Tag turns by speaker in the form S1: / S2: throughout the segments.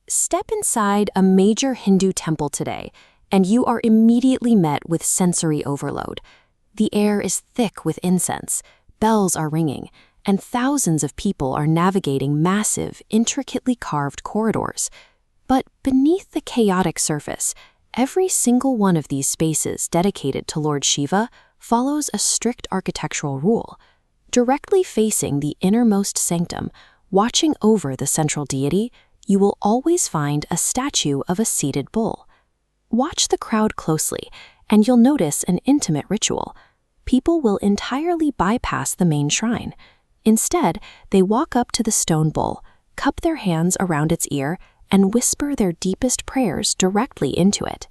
S1: Step inside a major Hindu temple today, and you are immediately met with sensory overload. The air is thick with incense, bells are ringing, and thousands of people are navigating massive, intricately carved corridors. But beneath the chaotic surface, every single one of these spaces dedicated to Lord Shiva follows a strict architectural rule. Directly facing the innermost sanctum, watching over the central deity, you will always find a statue of a seated bull. Watch the crowd closely, and you'll notice an intimate ritual. People will entirely bypass the main shrine. Instead, they walk up to the stone bull, cup their hands around its ear, and whisper their deepest prayers directly into it.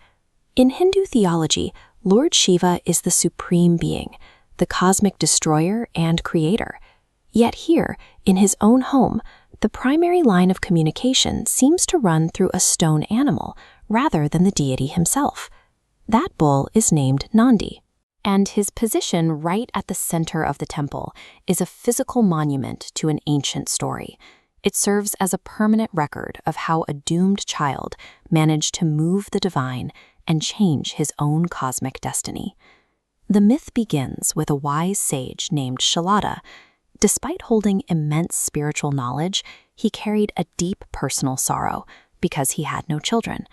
S1: In Hindu theology, Lord Shiva is the supreme being, the cosmic destroyer and creator. Yet here, in his own home, the primary line of communication seems to run through a stone animal rather than the deity himself. That bull is named Nandi, and his position right at the center of the temple is a physical monument to an ancient story. It serves as a permanent record of how a doomed child managed to move the divine and change his own cosmic destiny. The myth begins with a wise sage named Shilada. Despite holding immense spiritual knowledge, he carried a deep personal sorrow because he had no children.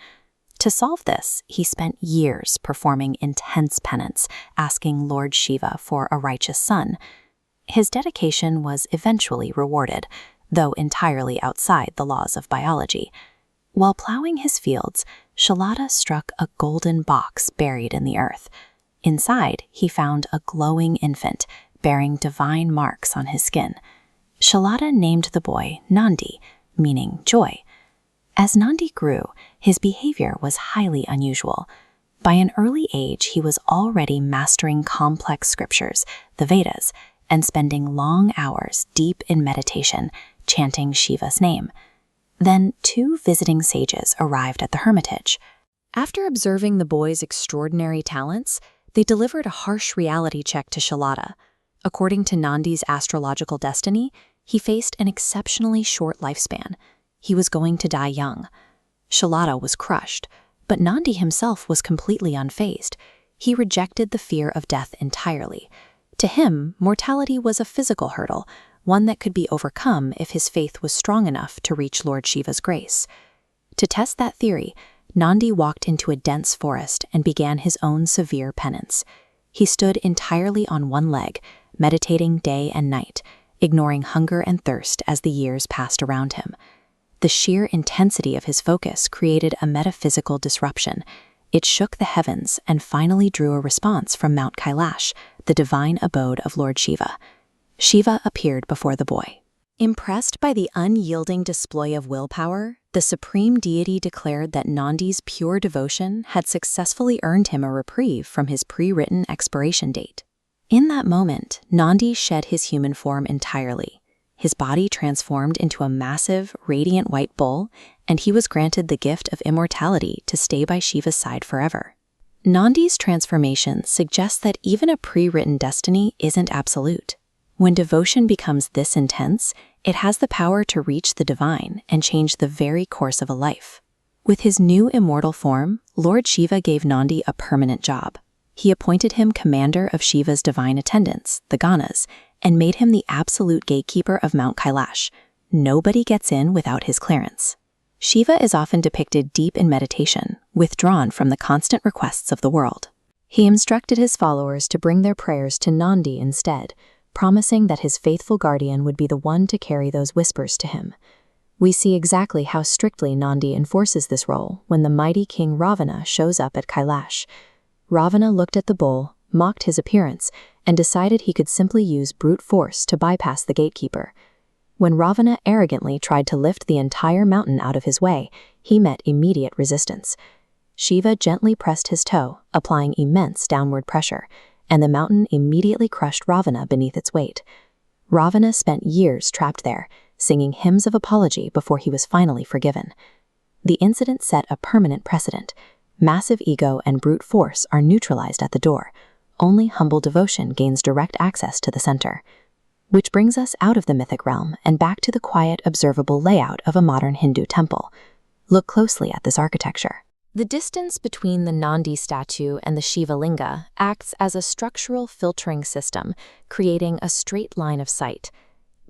S1: To solve this, he spent years performing intense penance, asking Lord Shiva for a righteous son. His dedication was eventually rewarded, though entirely outside the laws of biology. While plowing his fields, Shilada struck a golden box buried in the earth. Inside, he found a glowing infant, bearing divine marks on his skin. Shilada named the boy Nandi, meaning joy. As Nandi grew, his behavior was highly unusual. By an early age, he was already mastering complex scriptures, the Vedas, and spending long hours deep in meditation, chanting Shiva's name. Then 2 visiting sages arrived at the hermitage. After observing the boy's extraordinary talents, they delivered a harsh reality check to Shilada. According to Nandi's astrological destiny, he faced an exceptionally short lifespan. He was going to die young. Shilada was crushed, but Nandi himself was completely unfazed. He rejected the fear of death entirely. To him, mortality was a physical hurdle, one that could be overcome if his faith was strong enough to reach Lord Shiva's grace. To test that theory, Nandi walked into a dense forest and began his own severe penance. He stood entirely on one leg, meditating day and night, ignoring hunger and thirst as the years passed around him. The sheer intensity of his focus created a metaphysical disruption. It shook the heavens and finally drew a response from Mount Kailash, the divine abode of Lord Shiva. Shiva appeared before the boy. Impressed by the unyielding display of willpower, the supreme deity declared that Nandi's pure devotion had successfully earned him a reprieve from his pre-written expiration date. In that moment, Nandi shed his human form entirely. His body transformed into a massive, radiant white bull, and he was granted the gift of immortality to stay by Shiva's side forever. Nandi's transformation suggests that even a pre-written destiny isn't absolute. When devotion becomes this intense, it has the power to reach the divine and change the very course of a life. With his new immortal form, Lord Shiva gave Nandi a permanent job. He appointed him commander of Shiva's divine attendants, the Ganas, and made him the absolute gatekeeper of Mount Kailash. Nobody gets in without his clearance. Shiva is often depicted deep in meditation, withdrawn from the constant requests of the world. He instructed his followers to bring their prayers to Nandi instead, promising that his faithful guardian would be the one to carry those whispers to him. We see exactly how strictly Nandi enforces this role when the mighty King Ravana shows up at Kailash. Ravana looked at the bull, mocked his appearance, and decided he could simply use brute force to bypass the gatekeeper. When Ravana arrogantly tried to lift the entire mountain out of his way, he met immediate resistance. Shiva gently pressed his toe, applying immense downward pressure, and the mountain immediately crushed Ravana beneath its weight. Ravana spent years trapped there, singing hymns of apology before he was finally forgiven. The incident set a permanent precedent. Massive ego and brute force are neutralized at the door. Only humble devotion gains direct access to the center. Which brings us out of the mythic realm and back to the quiet, observable layout of a modern Hindu temple. Look closely at this architecture. The distance between the Nandi statue and the Shiva Linga acts as a structural filtering system, creating a straight line of sight.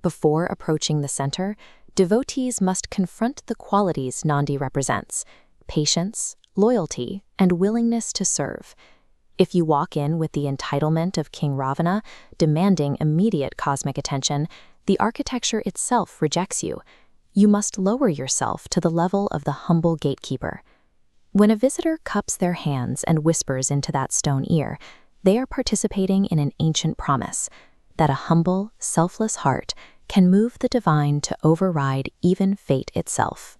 S1: Before approaching the center, devotees must confront the qualities Nandi represents: patience, loyalty, and willingness to serve. If you walk in with the entitlement of King Ravana, demanding immediate cosmic attention, the architecture itself rejects you. You must lower yourself to the level of the humble gatekeeper. When a visitor cups their hands and whispers into that stone ear, they are participating in an ancient promise that a humble, selfless heart can move the divine to override even fate itself.